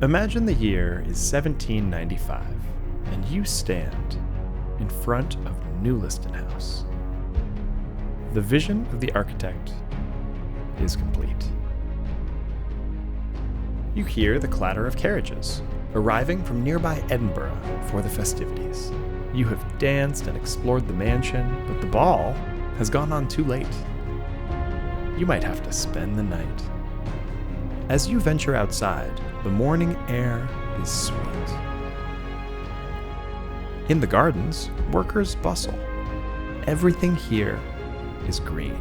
Imagine the year is 1795, and you stand in front of Newliston House. The vision of the architect is complete. You hear the clatter of carriages arriving from nearby Edinburgh for the festivities. You have danced and explored the mansion, but the ball has gone on too late. You might have to spend the night. As you venture outside, the morning air is sweet. In the gardens, workers bustle. Everything here is green.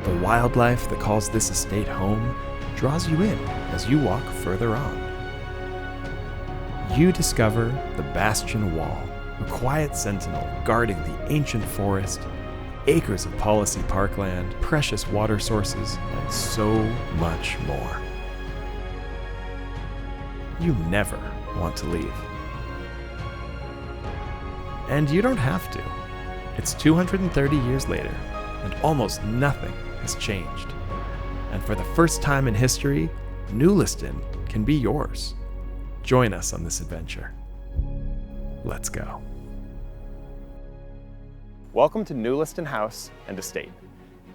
The wildlife that calls this estate home draws you in as you walk further on. You discover the Bastion wall, a quiet sentinel guarding the ancient forest, acres of policy parkland, precious water sources, and so much more. You never want to leave. And you don't have to. It's 230 years later, and almost nothing has changed. And for the first time in history, Newliston can be yours. Join us on this adventure. Let's go. Welcome to Newliston House and Estate.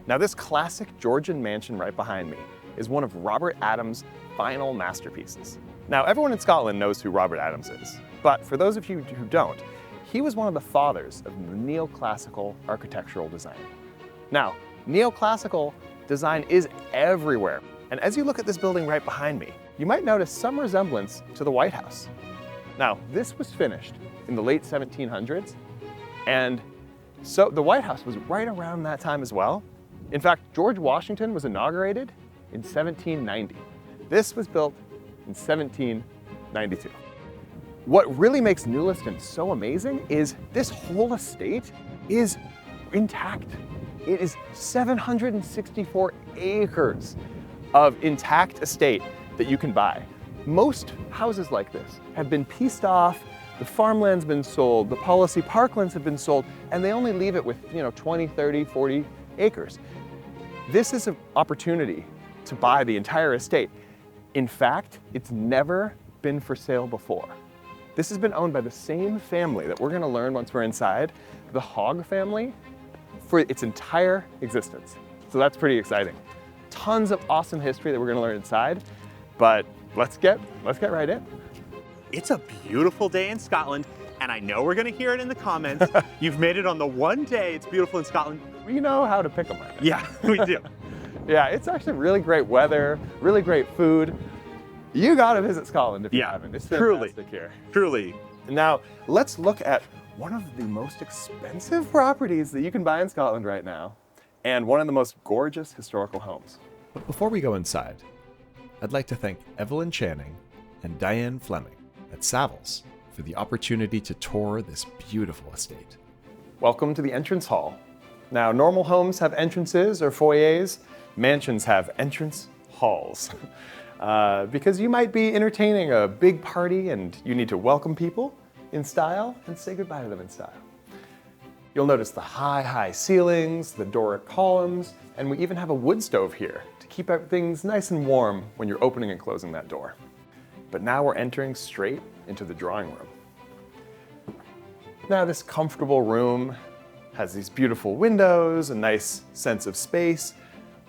Now, this classic Georgian mansion right behind me is one of Robert Adams' final masterpieces. Now, everyone in Scotland knows who Robert Adams is, but for those of you who don't, he was one of the fathers of neoclassical architectural design. Now, neoclassical design is everywhere, and as you look at this building right behind me, you might notice some resemblance to the White House. Now, this was finished in the late 1700s, and so the White House was right around that time as well. In fact, George Washington was inaugurated in 1790. This was built in 1792. What really makes Newliston so amazing is this whole estate is intact. It is 764 acres of intact estate that you can buy. Most houses like this have been pieced off, the farmland's been sold, the policy parklands have been sold, and they only leave it with 20, 30, 40 acres. This is an opportunity to buy the entire estate. In fact, it's never been for sale before. This has been owned by the same family that we're going to learn once we're inside, the Hogg family, for its entire existence. So that's pretty exciting. Tons of awesome history that we're going to learn inside, but let's get right in. It's a beautiful day in Scotland, and I know we're going to hear it in the comments. You've made it on the one day it's beautiful in Scotland. We know how to pick them right. Yeah, we do. Yeah, it's actually really great weather, really great food. You got to visit Scotland if you haven't. It's fantastic here. Truly. Now, let's look at one of the most expensive properties that you can buy in Scotland right now, and one of the most gorgeous historical homes. But before we go inside, I'd like to thank Evelyn Channing and Diane Fleming at Savills for the opportunity to tour this beautiful estate. Welcome to the entrance hall. Now, normal homes have entrances or foyers. Mansions have entrance halls. Because you might be entertaining a big party and you need to welcome people in style and say goodbye to them in style. You'll notice the high ceilings, the Doric columns, and we even have a wood stove here to keep things nice and warm when you're opening and closing that door. But now we're entering straight into the drawing room. Now, this comfortable room has these beautiful windows, a nice sense of space,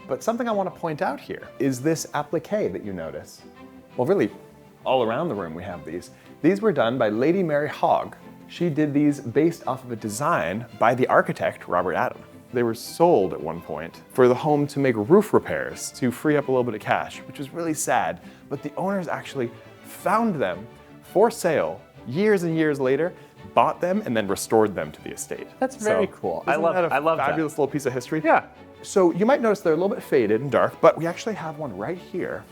but something I want to point out here is this applique that you notice. Well, really, all around the room we have these. These were done by Lady Mary Hogg. She did these based off of a design by the architect, Robert Adams. They were sold at one point for the home to make roof repairs to free up a little bit of cash, which was really sad, but the owners actually found them for sale years and years later, bought them, and then restored them to the estate. That's very cool. I love that. Fabulous little piece of history. Yeah. So you might notice they're a little bit faded and dark, but we actually have one right here.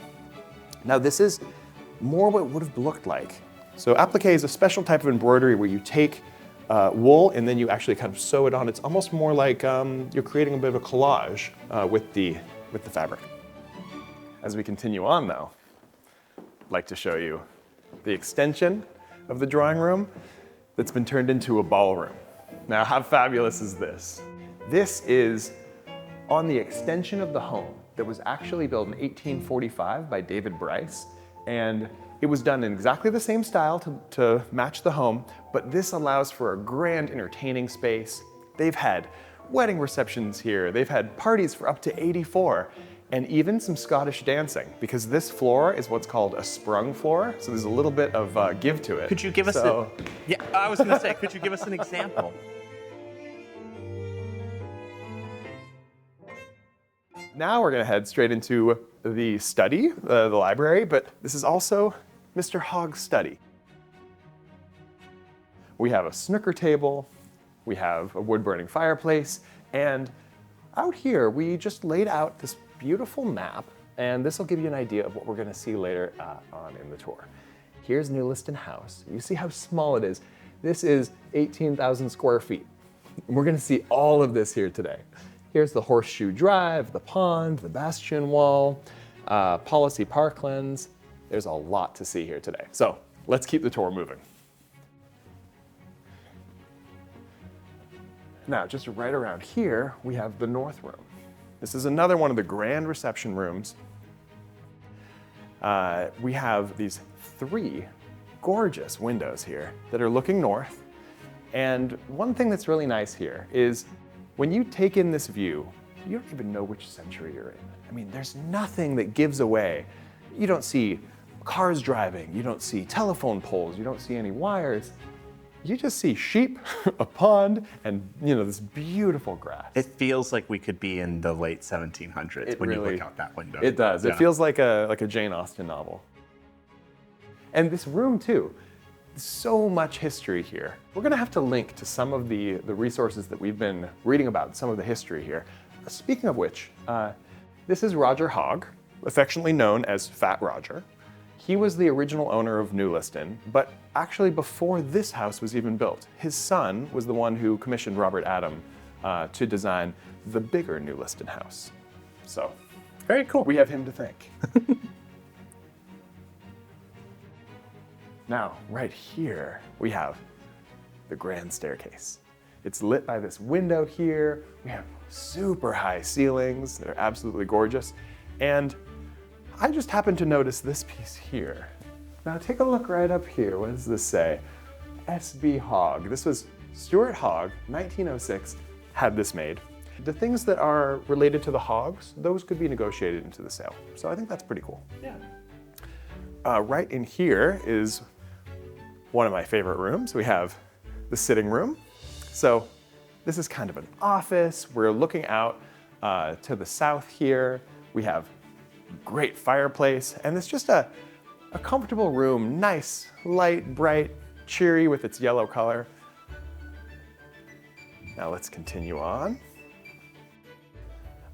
Now, this is more what it would have looked like. So applique is a special type of embroidery where you take wool and then you actually kind of sew it on. It's almost more like you're creating a bit of a collage with the fabric. As we continue on, though, I'd like to show you the extension of the drawing room that's been turned into a ballroom. Now, how fabulous is this? This is on the extension of the home. that was actually built in 1845 by David Bryce. And it was done in exactly the same style to match the home, but this allows for a grand entertaining space. They've had wedding receptions here. They've had parties for up to 84, and even some Scottish dancing, because this floor is what's called a sprung floor, so there's a little bit of give to it. Could you give us Yeah, I was gonna say, could you give us an example? Now we're gonna head straight into the study, the library, but this is also Mr. Hogg's study. We have a snooker table, we have a wood-burning fireplace, and out here we just laid out this beautiful map, and this will give you an idea of what we're gonna see later on in the tour. Here's Newliston House. You see how small it is. This is 18,000 square feet. And we're gonna see all of this here today. Here's the Horseshoe Drive, the pond, the Bastion wall, Policy Parklands. There's a lot to see here today. So let's keep the tour moving. Now, just right around here, we have the North Room. This is another one of the grand reception rooms. We have these 3 gorgeous windows here that are looking north. And one thing that's really nice here is when you take in this view, you don't even know which century you're in. I mean, there's nothing that gives away. You don't see cars driving, you don't see telephone poles, you don't see any wires. You just see sheep, a pond, and this beautiful grass. It feels like we could be in the late 1700s when you look out that window. It does. Yeah. It feels like a Jane Austen novel. And this room too, so much history here. We're gonna have to link to some of the resources that we've been reading about, some of the history here. Speaking of which, this is Roger Hogg, affectionately known as Fat Roger. He was the original owner of Newliston, but actually before this house was even built, his son was the one who commissioned Robert Adam to design the bigger Newliston house. So, very cool. We have him to thank. Now, right here, we have the grand staircase. It's lit by this window here. We have super high ceilings. They're absolutely gorgeous. And I just happened to notice this piece here. Now take a look right up here. What does this say? S.B. Hogg. This was Stuart Hogg, 1906, had this made. The things that are related to the Hoggs, those could be negotiated into the sale. So I think that's pretty cool. Yeah. Right in here is one of my favorite rooms. We have the sitting room. So this is kind of an office. We're looking out to the south here. We have great fireplace, and it's just a comfortable room, nice, light, bright, cheery with its yellow color. Now let's continue on.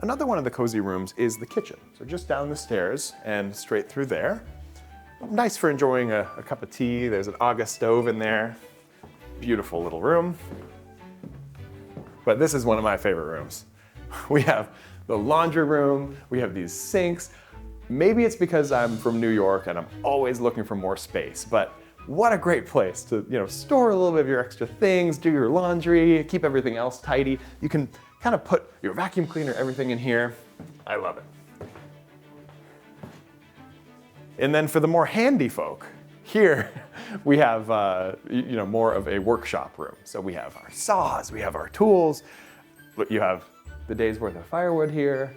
Another one of the cozy rooms is the kitchen. So just down the stairs and straight through there. Nice for enjoying a cup of tea. There's an August stove in there. Beautiful little room. But this is one of my favorite rooms. We have the laundry room, we have these sinks. Maybe it's because I'm from New York and I'm always looking for more space, but what a great place to store a little bit of your extra things, do your laundry, keep everything else tidy. You can kind of put your vacuum cleaner, everything in here. I love it. And then for the more handy folk, here we have more of a workshop room. So we have our saws, we have our tools, but you have the day's worth of firewood here.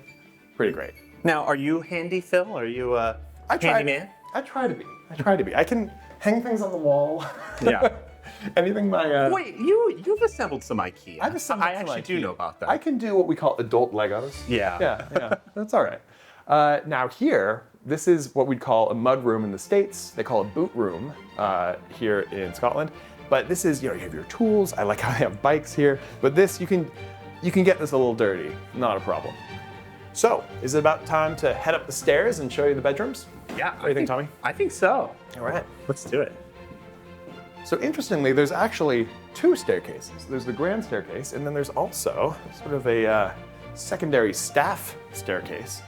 Pretty great. Now, are you handy, Phil? Are you a handyman? I try to be. I can hang things on the wall. Yeah. Anything my... Wait, you've assembled some IKEA. I've assembled some actually IKEA. do know about that. I can do what we call adult Legos. Yeah. Yeah, that's all right. Now here, this is what we'd call a mud room in the States. They call it a boot room here in Scotland. But this is, you have your tools. I like how they have bikes here. But this, you can get this a little dirty. Not a problem. So, is it about time to head up the stairs and show you the bedrooms? Yeah. What do you think, Tommy? I think so. All right. Let's do it. So interestingly, there's actually 2 staircases. There's the grand staircase, and then there's also sort of a secondary staff staircase.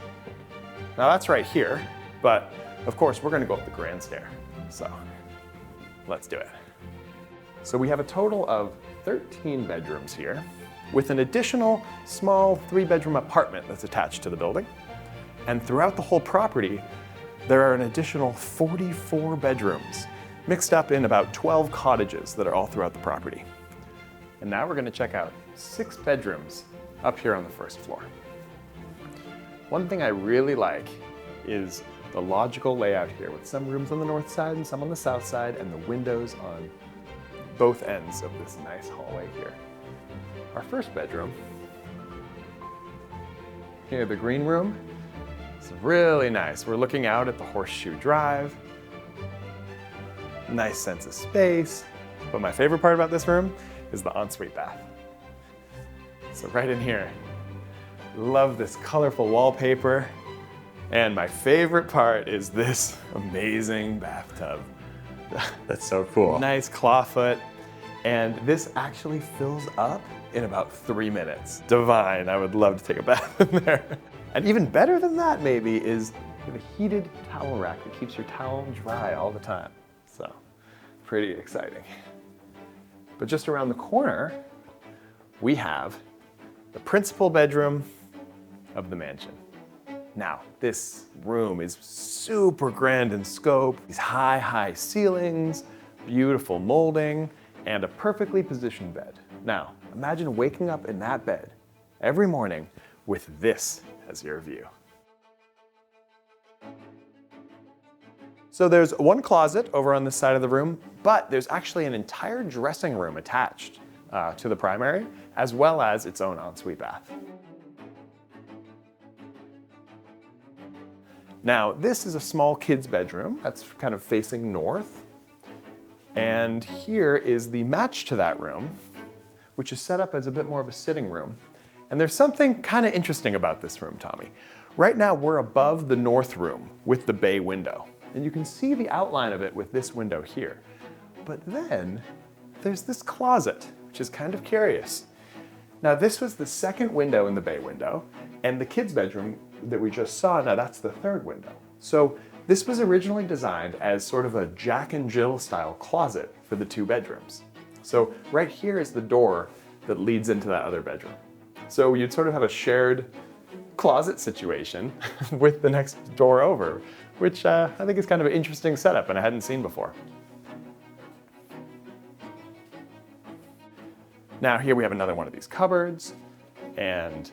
Now that's right here, but of course we're gonna go up the grand stair. So let's do it. So we have a total of 13 bedrooms here, with an additional small 3-bedroom apartment that's attached to the building. And throughout the whole property, there are an additional 44 bedrooms, mixed up in about 12 cottages that are all throughout the property. And now we're going to check out 6 bedrooms up here on the first floor. One thing I really like is the logical layout here, with some rooms on the north side and some on the south side, and the windows on both ends of this nice hallway here. Our first bedroom, here, the green room, it's really nice. We're looking out at the Horseshoe Drive. Nice sense of space. But my favorite part about this room is the ensuite bath. So right in here, love this colorful wallpaper. And my favorite part is this amazing bathtub. That's so cool. Nice clawfoot. And this actually fills up in about 3 minutes. Divine, I would love to take a bath in there. And even better than that maybe is a heated towel rack that keeps your towel dry all the time. So, pretty exciting. But just around the corner, we have the principal bedroom of the mansion. Now, this room is super grand in scope. These high ceilings, beautiful molding, and a perfectly positioned bed. Now, imagine waking up in that bed every morning with this as your view. So there's one closet over on this side of the room, but there's actually an entire dressing room attached to the primary, as well as its own ensuite bath. Now, this is a small kid's bedroom that's kind of facing north. And here is the match to that room, which is set up as a bit more of a sitting room. And there's something kind of interesting about this room, Tommy. Right now, we're above the north room with the bay window. And you can see the outline of it with this window here. But then there's this closet, which is kind of curious. Now, this was the second window in the bay window, and the kids' bedroom that we just saw, now that's the third window. So this was originally designed as sort of a Jack and Jill style closet for the 2 bedrooms. So right here is the door that leads into that other bedroom. So you'd sort of have a shared closet situation with the next door over, which I think is kind of an interesting setup and I hadn't seen before. Now here we have another one of these cupboards, and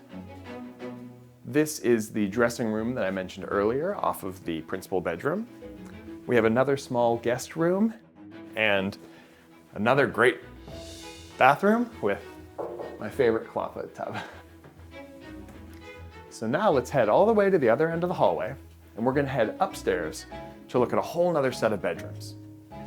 this is the dressing room that I mentioned earlier off of the principal bedroom. We have another small guest room and another great bathroom with my favorite clawfoot tub. So now let's head all the way to the other end of the hallway, and we're gonna head upstairs to look at a whole nother set of bedrooms.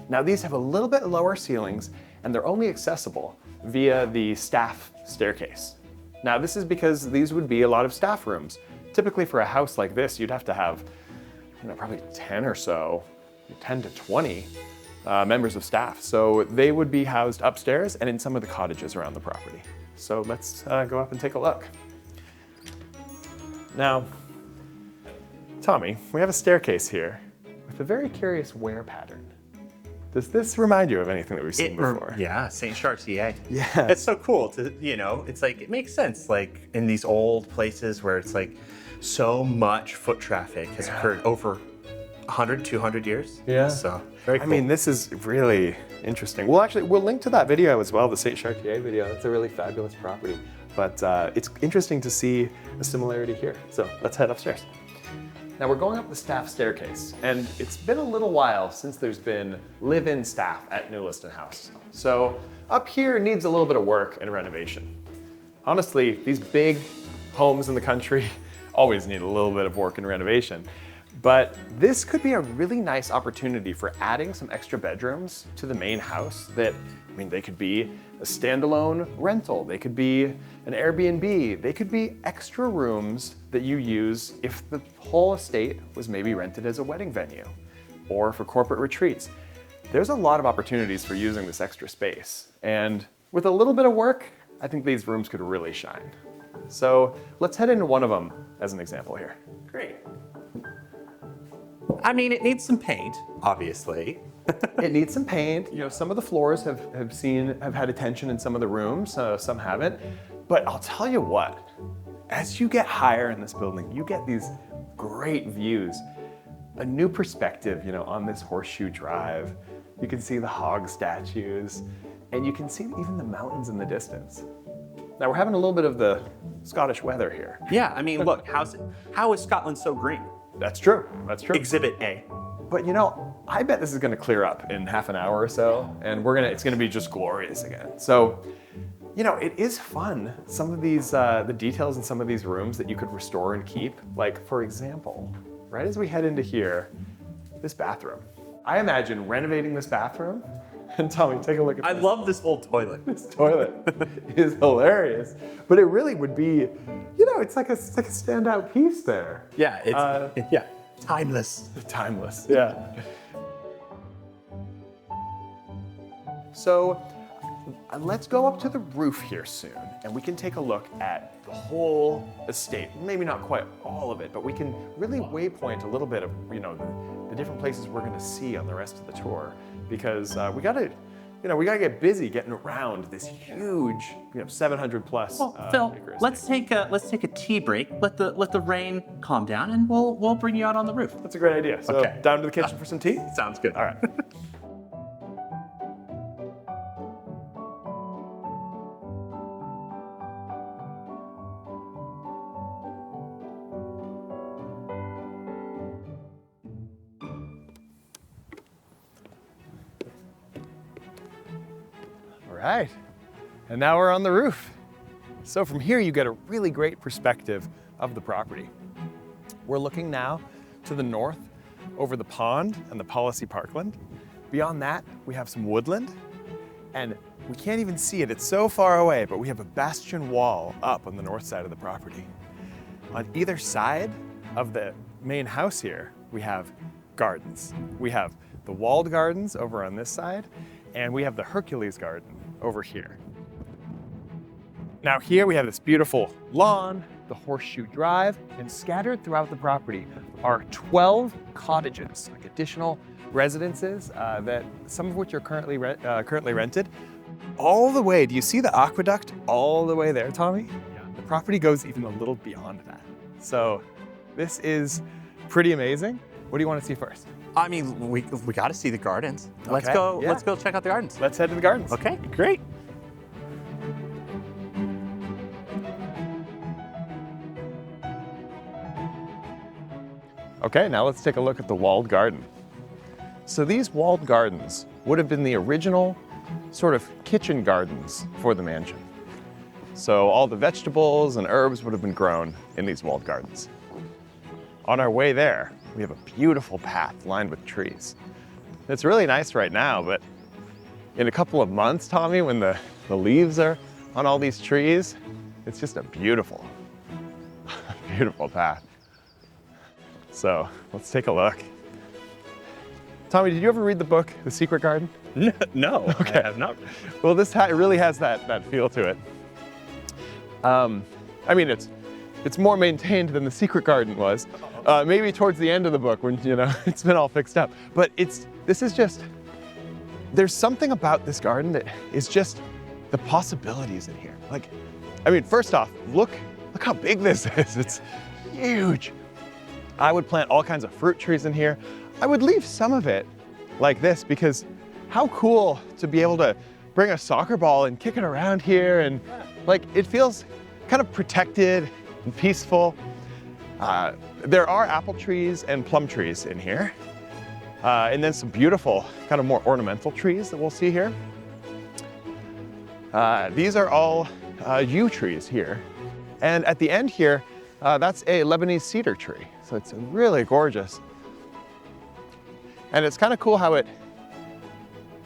Now these have a little bit lower ceilings, and they're only accessible via the staff staircase. Now this is because these would be a lot of staff rooms. Typically for a house like this, you'd have to have, probably 10 or so, 10 to 20 members of staff. So they would be housed upstairs and in some of the cottages around the property. So let's go up and take a look. Now, Tommy, we have a staircase here with a very curious wear pattern. Does this remind you of anything that we've seen before? Yeah, St. Chartier. Yeah. It's so cool to, it's like, it makes sense, like in these old places where it's like so much foot traffic has occurred over 100, 200 years. Yeah. So very cool. I mean, this is really interesting. We'll link to that video as well, the St. Chartier video. It's a really fabulous property. But it's interesting to see a similarity here. So let's head upstairs. Now we're going up the staff staircase, and it's been a little while since there's been live-in staff at Newliston House. So up here needs a little bit of work and renovation. Honestly, these big homes in the country always need a little bit of work and renovation. But this could be a really nice opportunity for adding some extra bedrooms to the main house that, they could be a standalone rental, they could be an Airbnb, they could be extra rooms that you use if the whole estate was maybe rented as a wedding venue or for corporate retreats. There's a lot of opportunities for using this extra space. And with a little bit of work, I think these rooms could really shine. So let's head into one of them as an example here. Great. It needs some paint, obviously. It needs some paint. Some of the floors have had attention in some of the rooms, some haven't. But I'll tell you what, as you get higher in this building, you get these great views. A new perspective, you know, on this horseshoe drive. You can see the hog statues, and you can see even the mountains in the distance. Now we're having a little bit of the Scottish weather here. Yeah, I mean, look, how is Scotland so green? That's true, that's true. Exhibit A. But you know, I bet this is gonna clear up in half an hour or so, and it's gonna be just glorious again. So, you know, it is fun. Some of these, the details in some of these rooms that you could restore and keep. Like, for example, right as we head into here, this bathroom. I imagine renovating this bathroom, and Tommy, take a look at I this. love this old toilet. This toilet is hilarious, but it really would be, you know, it's like a standout piece there. Yeah, it's yeah, timeless. Timeless, yeah. So let's go up to the roof here soon, and we can take a look at the whole estate. Maybe not quite all of it, but we can really waypoint a little bit of, you know, the different places we're going to see on the rest of the tour, because we got to, you know, we got to get busy getting around this huge, you know, 700 plus. Well, Phil, acre let's estate. take a tea break. Let the rain calm down, and we'll bring you out on the roof. That's a great idea. So Okay. down to the kitchen for some tea. Sounds good. All right. All right, and now we're on the roof. So from here you get a really great perspective of the property. We're looking now to the north over the pond and the policy Parkland. Beyond that, we have some woodland, and we can't even see it, it's so far away, but we have a bastion wall up on the north side of the property. On either side of the main house here, we have gardens. We have the walled gardens over on this side, and we have the Hercules garden over here. Now here we have this beautiful lawn, the horseshoe drive, and scattered throughout the property are 12 cottages, like additional residences that some of which are currently rented. All the way, do you see the aqueduct all the way there, Tommy? Yeah. The property goes even a little beyond that. So this is pretty amazing. What do you want to see first? I mean, we got to see the gardens. Let's Okay, go. yeah. Let's go check out the gardens. Let's head to the gardens. Okay, great. Okay, now let's take a look at the walled garden. So these walled gardens would have been the original sort of kitchen gardens for the mansion. So all the vegetables and herbs would have been grown in these walled gardens. On our way there, we have a beautiful path lined with trees. It's really nice right now, but in a couple of months, Tommy, when the leaves are on all these trees, it's just a beautiful, beautiful path. So let's take a look. Tommy, did you ever read the book, The Secret Garden? No, Okay. I have not. Well, this really has that feel to it. I mean, it's more maintained than The Secret Garden was. Maybe towards the end of the book when, you know, it's been all fixed up. But there's something about this garden that is just the possibilities in here. Like, I mean, first off, look how big this is. It's huge. I would plant all kinds of fruit trees in here. I would leave some of it like this because how cool to be able to bring a soccer ball and kick it around here, and like it feels kind of protected and peaceful. There are apple trees and plum trees in here. And then some beautiful, kind of more ornamental trees that we'll see here. These are all yew trees here. And at the end here, that's a Lebanese cedar tree. So it's really gorgeous. And it's kind of cool how it,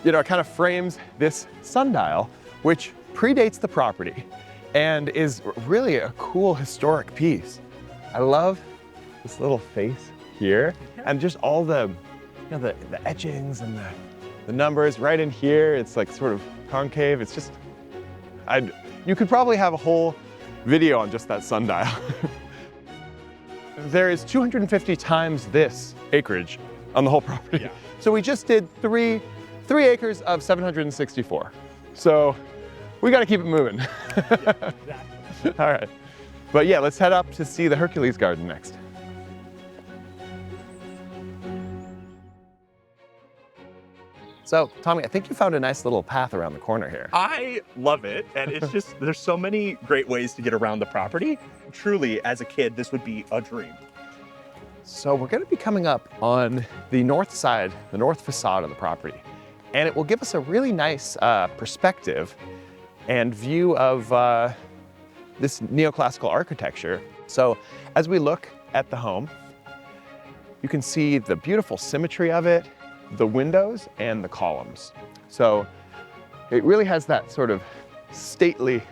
you know, it kind of frames this sundial, which predates the property and is really a cool historic piece. I love this little face here and just all the, you know, the etchings and the numbers right in here. It's like sort of concave. It's just, you could probably have a whole video on just that sundial. There is 250 times this acreage on the whole property. Yeah. So we just did three acres of 764. So we got to keep it moving. Yeah, exactly. All right. But yeah, let's head up to see the Hercules garden next. So, Tommy, I think you found a nice little path around the corner here. I love it, and it's just, there's so many great ways to get around the property. Truly, as a kid, this would be a dream. So we're going to be coming up on the north side, the north facade of the property, and it will give us a really nice perspective and view of this neoclassical architecture. So as we look at the home, you can see the beautiful symmetry of it, the windows and the columns. So it really has that sort of stately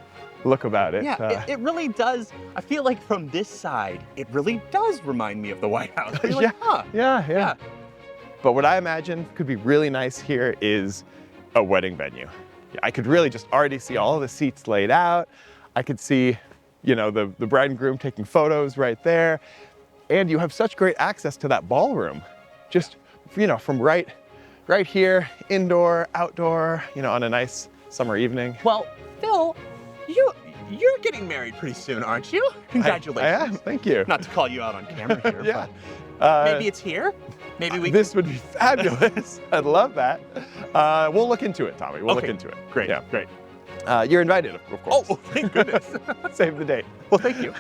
look about it. Yeah, it really does. I feel like from this side, it really does remind me of the White House. You're like, huh. Yeah. But what I imagine could be really nice here is a wedding venue. I could really just already see all the seats laid out. I could see, you know, the bride and groom taking photos right there. And you have such great access to that ballroom. Just, you know, from right here, indoor, outdoor, you know, on a nice summer evening. Well, Phil, you're getting married pretty soon, aren't you? Congratulations. I am, thank you. Not to call you out on camera here, Yeah. but maybe it's here? Maybe we This would be fabulous. I'd love that. We'll look into it, Tommy. We'll look into it. Great, Yeah. great. You're invited, of course. Oh, thank goodness. Save the date. Well, thank you.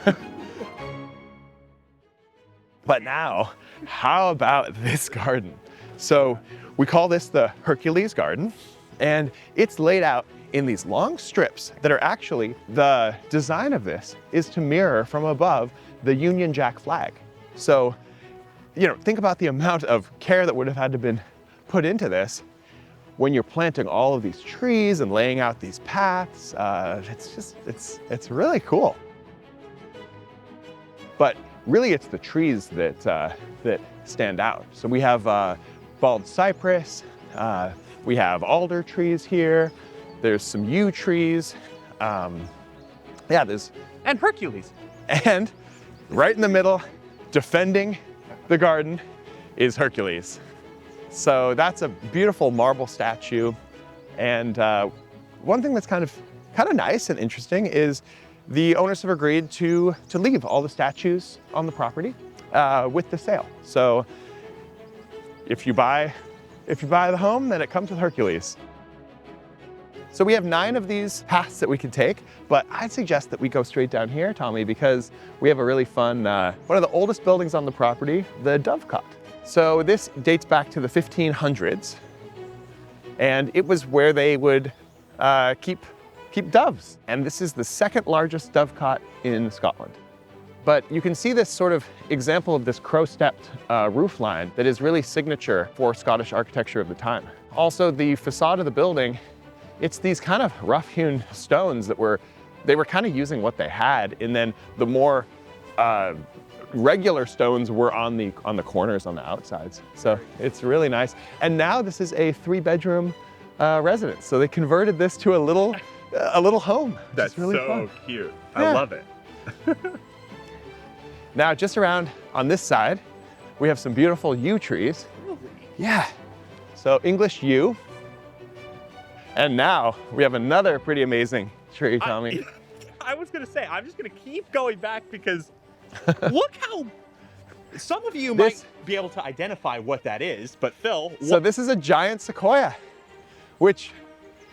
But now, how about this garden? So we call this the Hercules garden, and it's laid out in these long strips that are actually, the design of this is to mirror from above the Union Jack flag. So, you know, think about the amount of care that would have had to been put into this when you're planting all of these trees and laying out these paths. It's really cool. But really it's the trees that stand out. So we have bald cypress, we have alder trees here, there's some yew trees, and Hercules. And right in the middle, defending the garden, is Hercules. So that's a beautiful marble statue. And one thing that's kind of nice and interesting is the owners have agreed to leave all the statues on the property with the sale. So if you buy the home, then it comes with Hercules. So we have 9 of these paths that we can take, but I'd suggest that we go straight down here, Tommy, because we have a really fun, one of the oldest buildings on the property, the Dovecot. So this dates back to the 1500s, and it was where they would keep doves. And this is the second largest dovecot in Scotland. But you can see this sort of example of this crow-stepped roof line that is really signature for Scottish architecture of the time. Also, the facade of the building, it's these kind of rough-hewn stones that they were kind of using what they had, and then the more regular stones were on the corners, on the outsides. So it's really nice. And now this is a 3-bedroom residence. So they converted this to a little home. That's really so fun. cute. Yeah. I love it. Now, just around on this side, we have some beautiful yew trees. Yeah. So English yew. And now we have another pretty amazing tree, Tommy. I was gonna say, I'm just gonna keep going back because look how, some of you might be able to identify what that is, but Phil. So this is a giant sequoia, which,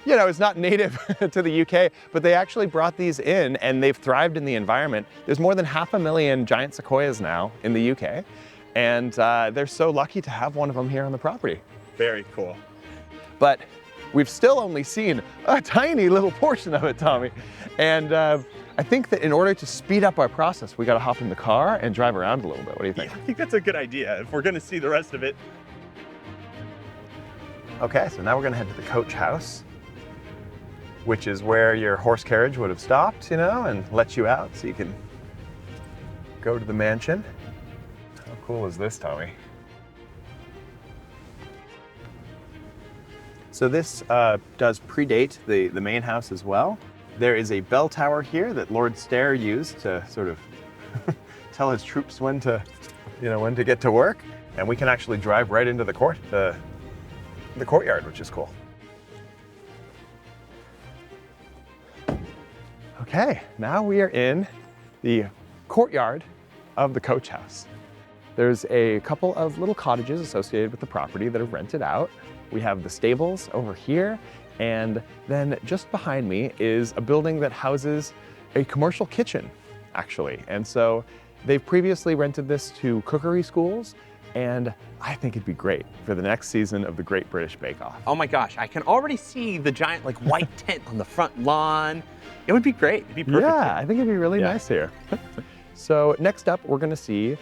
you know, is not native to the UK, but they actually brought these in and they've thrived in the environment. There's more than 500,000 giant sequoias now in the UK, and they're so lucky to have one of them here on the property. Very cool. But we've still only seen a tiny little portion of it, Tommy. And I think that in order to speed up our process, we gotta hop in the car and drive around a little bit. What do you think? Yeah, I think that's a good idea if we're gonna see the rest of it. Okay, so now we're gonna head to the coach house, which is where your horse carriage would have stopped, you know, and let you out so you can go to the mansion. How cool is this, Tommy? So this does predate the main house as well. There is a bell tower here that Lord Stair used to sort of tell his troops when to get to work. And we can actually drive right into the courtyard, which is cool. Okay, now we are in the courtyard of the coach house. There's a couple of little cottages associated with the property that are rented out. We have the stables over here, and then just behind me is a building that houses a commercial kitchen, actually. And so they've previously rented this to cookery schools, and I think it'd be great for the next season of the Great British Bake Off. Oh my gosh, I can already see the giant like white tent on the front lawn. It would be great. It'd be perfect. Yeah, I think it'd be really nice here. So next up, we're gonna see,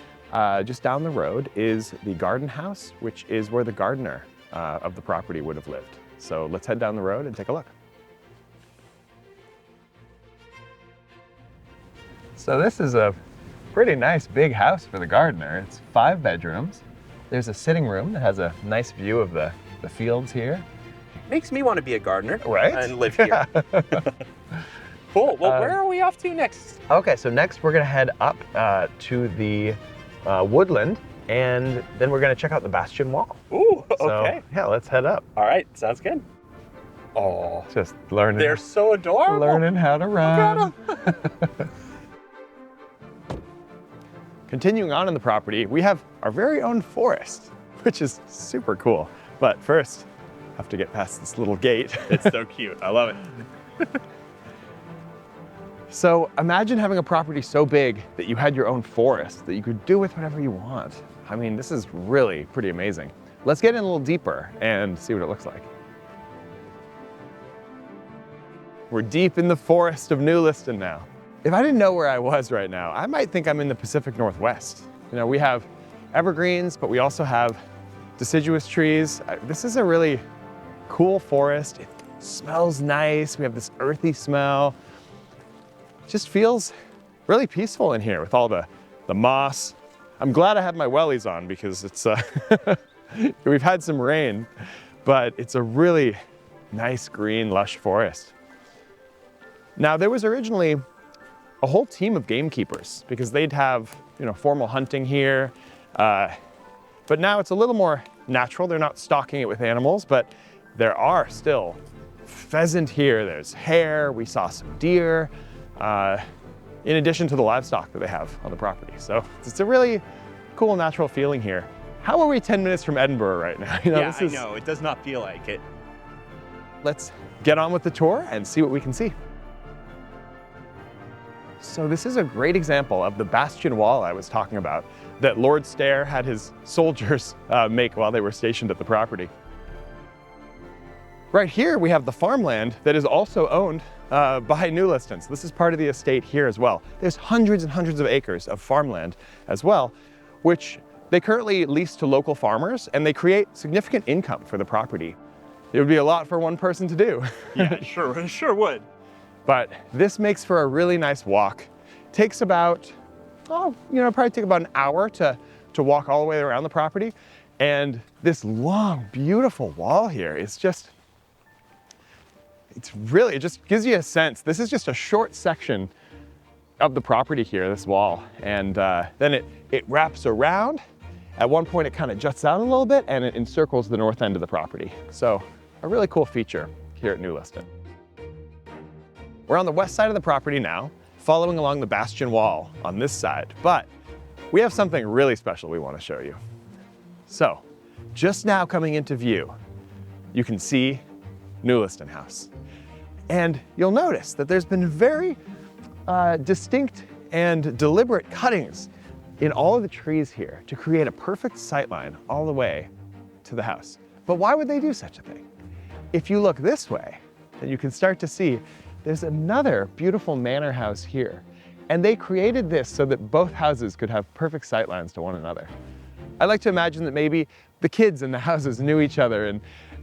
just down the road is the garden house, which is where the gardener of the property would have lived. So let's head down the road and take a look. So this is a pretty nice big house for the gardener. It's 5 bedrooms. There's a sitting room that has a nice view of the fields here. Makes me want to be a gardener, Right? And live here. Cool. Well, where are we off to next? Okay, so next we're gonna head up to the woodland, and then we're gonna check out the Bastion wall. Ooh, So, okay. yeah, let's head up. All right, sounds good. Oh, Just learning. they're so adorable. Learning how to run. Continuing on in the property, we have our very own forest, which is super cool. But first, have to get past this little gate. It's so cute. I love it. So imagine having a property so big that you had your own forest that you could do with whatever you want. I mean, this is really pretty amazing. Let's get in a little deeper and see what it looks like. We're deep in the forest of Newliston now. If I didn't know where I was right now, I might think I'm in the Pacific Northwest. You know, we have evergreens, but we also have deciduous trees. This is a really cool forest. It smells nice. We have this earthy smell. It just feels really peaceful in here with all the moss. I'm glad I have my wellies on because it's we've had some rain, but it's a really nice green lush forest. Now there was originally a whole team of gamekeepers because they'd have, you know, formal hunting here, but now it's a little more natural. They're not stalking it with animals, but there are still pheasant here. There's hare. We saw some deer. In addition to the livestock that they have on the property. So it's a really cool natural feeling here. How are we 10 minutes from Edinburgh right now? You know, Yeah, I know. It does not feel like it. Let's get on with the tour and see what we can see. So this is a great example of the Bastion wall I was talking about that Lord Stair had his soldiers make while they were stationed at the property. Right here we have the farmland that is also owned by Newliston. So this is part of the estate here as well. There's hundreds and hundreds of acres of farmland as well, which they currently lease to local farmers, and they create significant income for the property. It would be a lot for one person to do. Yeah, sure would. But this makes for a really nice walk. Takes about, probably take about an hour to walk all the way around the property. And this long, beautiful wall here is just, it just gives you a sense. This is just a short section of the property here, this wall. And then it wraps around. At one point it kind of juts out a little bit and it encircles the north end of the property. So a really cool feature here at Newliston. We're on the west side of the property now, following along the Bastion wall on this side, but we have something really special we want to show you. So, just now coming into view, you can see Newliston House. And you'll notice that there's been very distinct and deliberate cuttings in all of the trees here to create a perfect sightline all the way to the house. But why would they do such a thing? If you look this way, then you can start to see there's another beautiful manor house here. And they created this so that both houses could have perfect sightlines to one another. I like to imagine that maybe the kids in the houses knew each other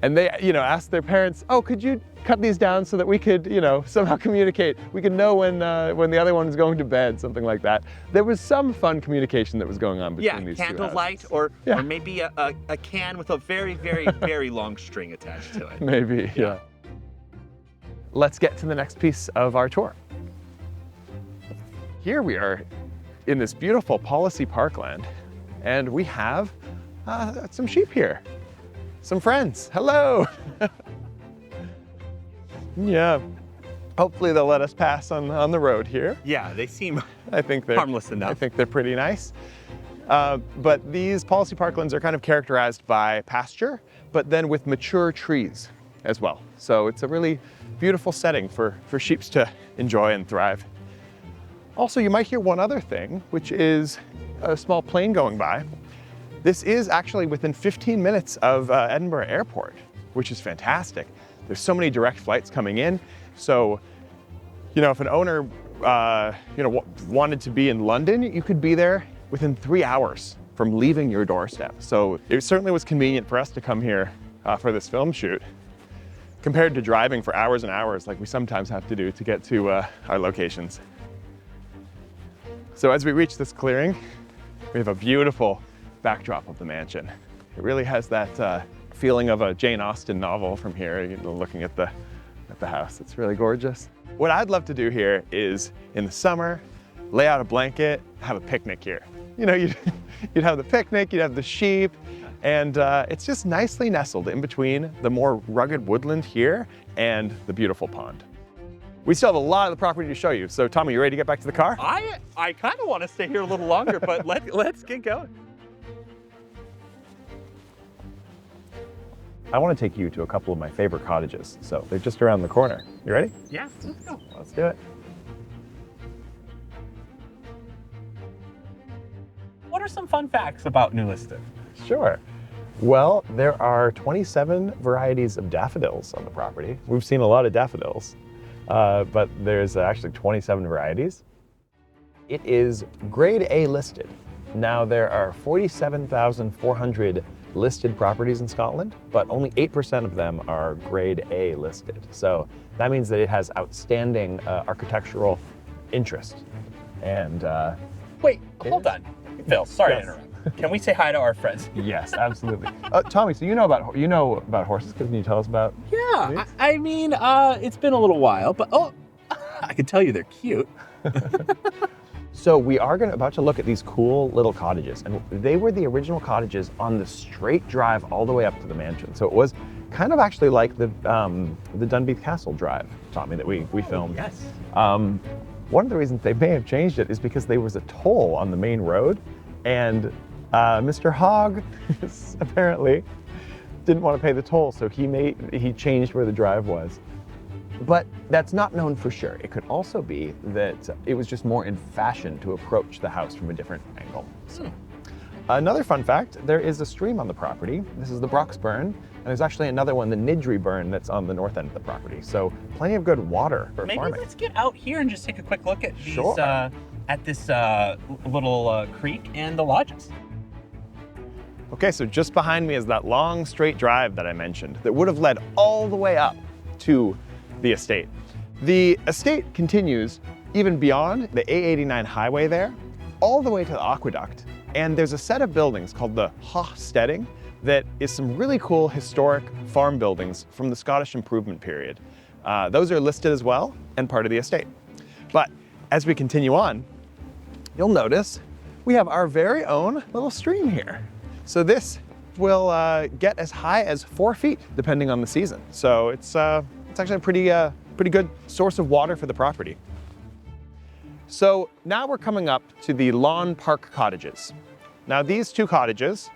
and they, asked their parents, oh, could you cut these down so that we could, somehow communicate? We could know when the other one is going to bed, something like that. There was some fun communication that was going on between these two houses. Candlelight or maybe a can with a very, very, very long string attached to it. Maybe, yeah. Let's get to the next piece of our tour. Here we are in this beautiful Policy Parkland, and we have some sheep here. Some friends. Hello. Yeah. Hopefully they'll let us pass on the road here. Yeah, they seem I think they're harmless enough. I think they're pretty nice. But these policy parklands are kind of characterized by pasture, but then with mature trees as well. So it's a really beautiful setting for sheep to enjoy and thrive. Also, you might hear one other thing, which is a small plane going by. This is actually within 15 minutes of Edinburgh Airport, which is fantastic. There's so many direct flights coming in. So, you know, if an owner, wanted to be in London, you could be there within 3 hours from leaving your doorstep. So it certainly was convenient for us to come here for this film shoot, compared to driving for hours and hours like we sometimes have to do to get to our locations. So as we reach this clearing, we have a beautiful backdrop of the mansion. It really has that feeling of a Jane Austen novel from here, looking at the house. It's really gorgeous. What I'd love to do here is, in the summer, lay out a blanket, have a picnic here. You know, you'd have the picnic, you'd have the sheep, and it's just nicely nestled in between the more rugged woodland here and the beautiful pond. We still have a lot of the property to show you. So Tommy, you ready to get back to the car? I kind of want to stay here a little longer, but let's get going. I want to take you to a couple of my favorite cottages. So they're just around the corner. You ready? Yeah, let's go. Let's do it. What are some fun facts about Newliston? Sure. Well, there are 27 varieties of daffodils on the property. We've seen a lot of daffodils, but there's actually 27 varieties. It is grade A listed. Now there are 47,400 listed properties in Scotland, but only 8% of them are grade A listed. So that means that it has outstanding architectural interest. And Wait, hold on. Phil, sorry Yes. to interrupt. Can we say hi to our friends? yes, absolutely. Tommy, so you know about horses? Can you tell us about? Yeah, I mean, it's been a little while, but I can tell you they're cute. So we are about to look at these cool little cottages, and they were the original cottages on the straight drive all the way up to the mansion. So it was kind of actually like the Edinburgh Castle drive, Tommy, that we filmed. Yes. One of the reasons they may have changed it is because there was a toll on the main road, and Mr. Hogg apparently didn't want to pay the toll, so he changed where the drive was. But that's not known for sure. It could also be that it was just more in fashion to approach the house from a different angle. So, another fun fact, there is a stream on the property. This is the Broxburn, and there's actually another one, the Nidri Burn, that's on the north end of the property. So plenty of good water for farming. Maybe let's get out here and just take a quick look at these, Sure. at this little creek and the lodges. Okay, so just behind me is that long straight drive that I mentioned that would have led all the way up to the estate. The estate continues even beyond the A89 highway there, all the way to the aqueduct. And there's a set of buildings called the Hofsteding that is some really cool historic farm buildings from the Scottish improvement period. Those are listed as well and part of the estate. But as we continue on, you'll notice we have our very own little stream here. So this will get as high as 4 feet depending on the season. So it's actually a pretty good source of water for the property. So now we're coming up to the Lawn Park Cottages. Now these two cottages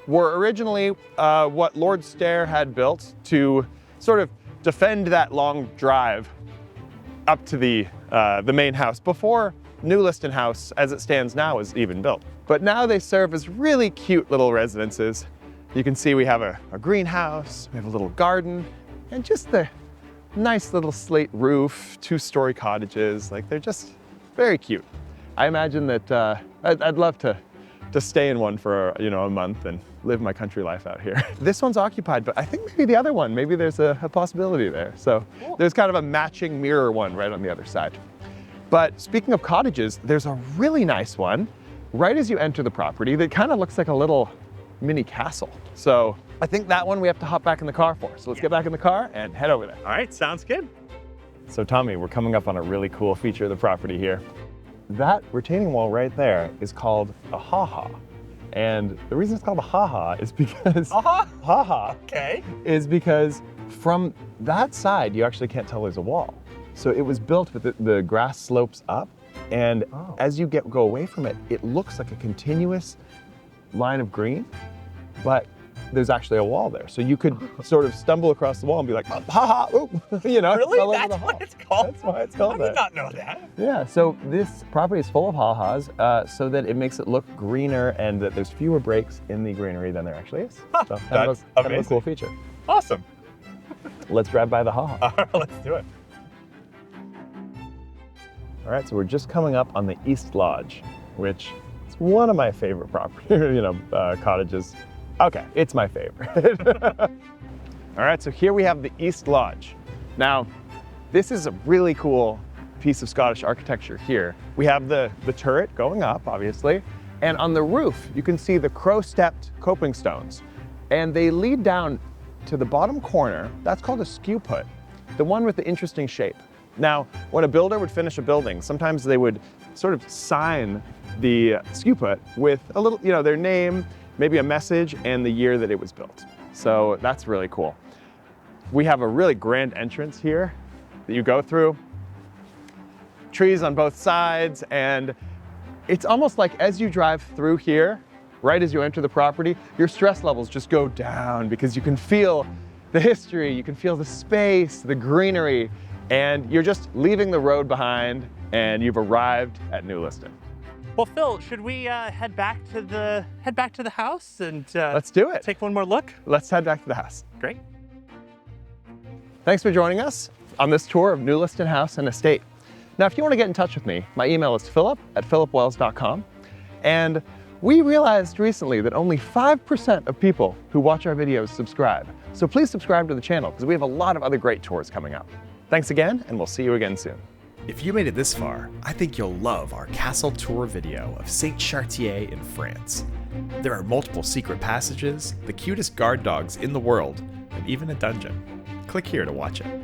were originally what Lord Stair had built to sort of defend that long drive up to the main house before Newliston House, as it stands now, was even built. But now they serve as really cute little residences. You can see we have a greenhouse, we have a little garden, and just the nice little slate roof, 2-story cottages. Like, they're just very cute. I imagine that I'd love to stay in one for a month and live my country life out here. This one's occupied, but I think maybe the other one, maybe there's a possibility there. So cool. There's kind of a matching mirror one right on the other side. But speaking of cottages, there's a really nice one right as you enter the property that kind of looks like a little mini castle. So I think that one we have to hop back in the car for. So let's get back in the car and head over there. All right, sounds good. So Tommy, we're coming up on a really cool feature of the property here. That retaining wall right there is called a ha-ha. And the reason it's called a ha-ha is because ha-ha Okay. is because from that side you actually can't tell there's a wall. So it was built with the grass slopes up, And as you go away from it, it looks like a continuous line of green, but there's actually a wall there. So you could sort of stumble across the wall and be like, oh, ha ha, oop, you know, Really? fell over That's the hall. what it's called? That's why it's called I that. did not know that. Yeah, so this property is full of ha-has so that it makes it look greener and that there's fewer breaks in the greenery than there actually is. So kind of a amazing. cool feature. Awesome. Let's drive by the ha-ha. All right, let's do it. All right, so we're just coming up on the East Lodge, which is one of my favorite property, cottages. Okay, it's my favorite. All right, so here we have the East Lodge. Now, this is a really cool piece of Scottish architecture here. We have the turret going up, obviously, and on the roof, you can see the crow-stepped coping stones, and they lead down to the bottom corner. That's called a skew put, the one with the interesting shape. Now, when a builder would finish a building, sometimes they would sort of sign the skew put with a little, their name, maybe a message, and the year that it was built. So that's really cool. We have a really grand entrance here that you go through. Trees on both sides, and it's almost like as you drive through here, right as you enter the property, your stress levels just go down because you can feel the history, you can feel the space, the greenery, and you're just leaving the road behind and you've arrived at Newliston. Well, Phil, should we head back to the house and Let's do it. take one more look? Let's head back to the house. Great. Thanks for joining us on this tour of Newliston House and Estate. Now, if you want to get in touch with me, my email is philip@philipwells.com. And we realized recently that only 5% of people who watch our videos subscribe. So please subscribe to the channel because we have a lot of other great tours coming up. Thanks again, and we'll see you again soon. If you made it this far, I think you'll love our castle tour video of St. Chartier in France. There are multiple secret passages, the cutest guard dogs in the world, and even a dungeon. Click here to watch it.